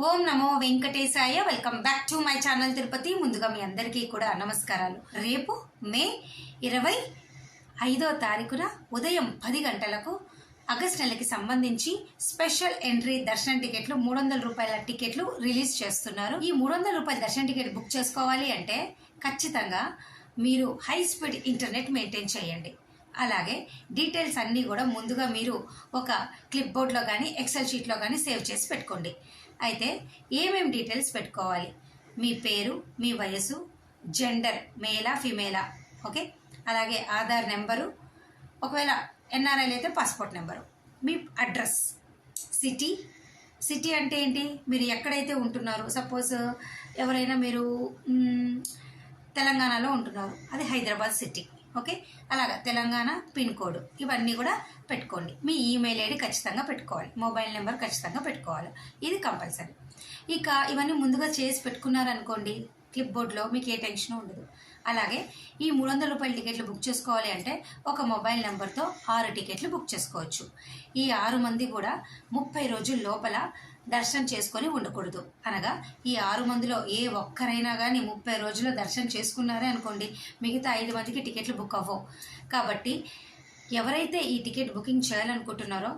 Om Namo Venkatesaya. Welcome back to my channel Tirupati. ముందుగా మీ అందరికీ కూడా నమస్కారాలు. రేపు మే 25వ తారీఖున ఉదయం 10 గంటలకు ఆగస్ట్ నెలకి సంబంధించి స్పెషల్ ఎంట్రీ దర్శనం టికెట్లు 300 రూపాయల టికెట్లు రిలీజ్ చేస్తున్నారు. ఈ 300 రూపాయల దర్శనం టికెట్ బుక్ చేసుకోవాలి అంటే ఖచ్చితంగా మీరు హై స్పీడ్ ఇంటర్నెట్ మెయింటైన్ చేయండి. అలాగే డీటెయిల్స్ అన్నీ కూడా ముందుగా మీరు ఒక క్లిప్ బోర్డ్లో కానీ ఎక్సెల్ షీట్లో కానీ సేవ్ చేసి పెట్టుకోండి. అయితే ఏమేమి డీటెయిల్స్ పెట్టుకోవాలి? మీ పేరు, మీ వయసు, జెండర్ మేలా ఫిమేలా, ఓకే, అలాగే ఆధార్ నెంబరు, ఒకవేళ ఎన్ఆర్ఐ అయితే పాస్పోర్ట్ నెంబరు, మీ అడ్రస్, సిటీ అంటే ఏంటి, మీరు ఎక్కడైతే ఉంటున్నారు. సపోజ్ ఎవరైనా మీరు తెలంగాణలో ఉంటున్నారు, అది హైదరాబాద్ సిటీ, ఓకే, అలాగా తెలంగాణ పిన్ కోడ్, ఇవన్నీ కూడా పెట్టుకోండి. మీ ఈమెయిల్ ఐడి ఖచ్చితంగా పెట్టుకోవాలి, మొబైల్ నెంబర్ ఖచ్చితంగా పెట్టుకోవాలి, ఇది కంపల్సరీ. ఇక ఇవన్నీ ముందుగా చేసి పెట్టుకున్నారనుకోండి క్లిప్ బోర్డ్లో, మీకు ఏ టెన్షన్ ఉండదు. అలాగే ఈ 300 రూపాయల టికెట్లు బుక్ చేసుకోవాలి అంటే ఒక మొబైల్ నెంబర్తో 6 టికెట్లు బుక్ చేసుకోవచ్చు. ఈ 6 మంది కూడా 30 రోజుల లోపల దర్శనం చేసుకొని ఉండకూడదు. అనగా ఈ 6 మందిలో ఏ ఒక్కరైనా కానీ 30 రోజుల్లో దర్శనం చేసుకున్నారే అనుకోండి, మిగతా 5 మందికి టికెట్లు బుక్ అవ్వవు. కాబట్టి ఎవరైతే ఈ టికెట్ బుకింగ్ చేయాలనుకుంటున్నారో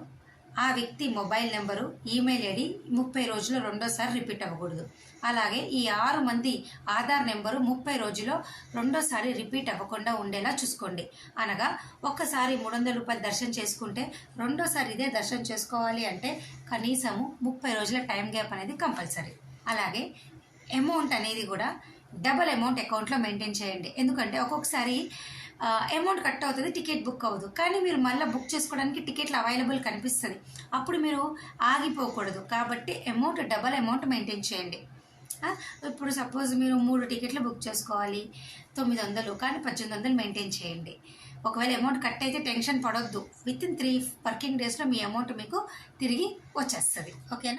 ఆ వ్యక్తి మొబైల్ నెంబరు, ఈమెయిల్ ఐడి 30 రోజుల్లో రెండోసారి రిపీట్ అవ్వకూడదు. అలాగే ఈ 6 మంది ఆధార్ నెంబరు 30 రోజుల్లో రెండోసారి రిపీట్ అవ్వకుండా ఉండేలా చూసుకోండి. అనగా ఒక్కసారి 300 రూపాయలు దర్శనం చేసుకుంటే రెండోసారి ఇదే దర్శనం చేసుకోవాలి అంటే కనీసము 30 రోజుల టైం గ్యాప్ అనేది కంపల్సరీ. అలాగే అమౌంట్ అనేది కూడా డబల్ అమౌంట్ అకౌంట్లో మెయింటైన్ చేయండి. ఎందుకంటే ఒక్కొక్కసారి అమౌంట్ కట్ అవుతుంది, టికెట్ బుక్ అవ్వదు. కానీ మీరు మళ్ళీ బుక్ చేసుకోవడానికి టికెట్లు అవైలబుల్ కనిపిస్తుంది, అప్పుడు మీరు ఆగిపోకూడదు. కాబట్టి అమౌంట్ డబల్ అమౌంట్ మెయింటైన్ చేయండి. ఇప్పుడు సపోజ్ మీరు 3 టికెట్లు బుక్ చేసుకోవాలి, 900, కానీ 1800 మెయింటైన్ చేయండి. ఒకవేళ అమౌంట్ కట్ అయితే టెన్షన్ పడొద్దు, విత్ ఇన్ 3 వర్కింగ్ డేస్లో మీ అమౌంట్ మీకు తిరిగి వచ్చేస్తుంది, ఓకేనా.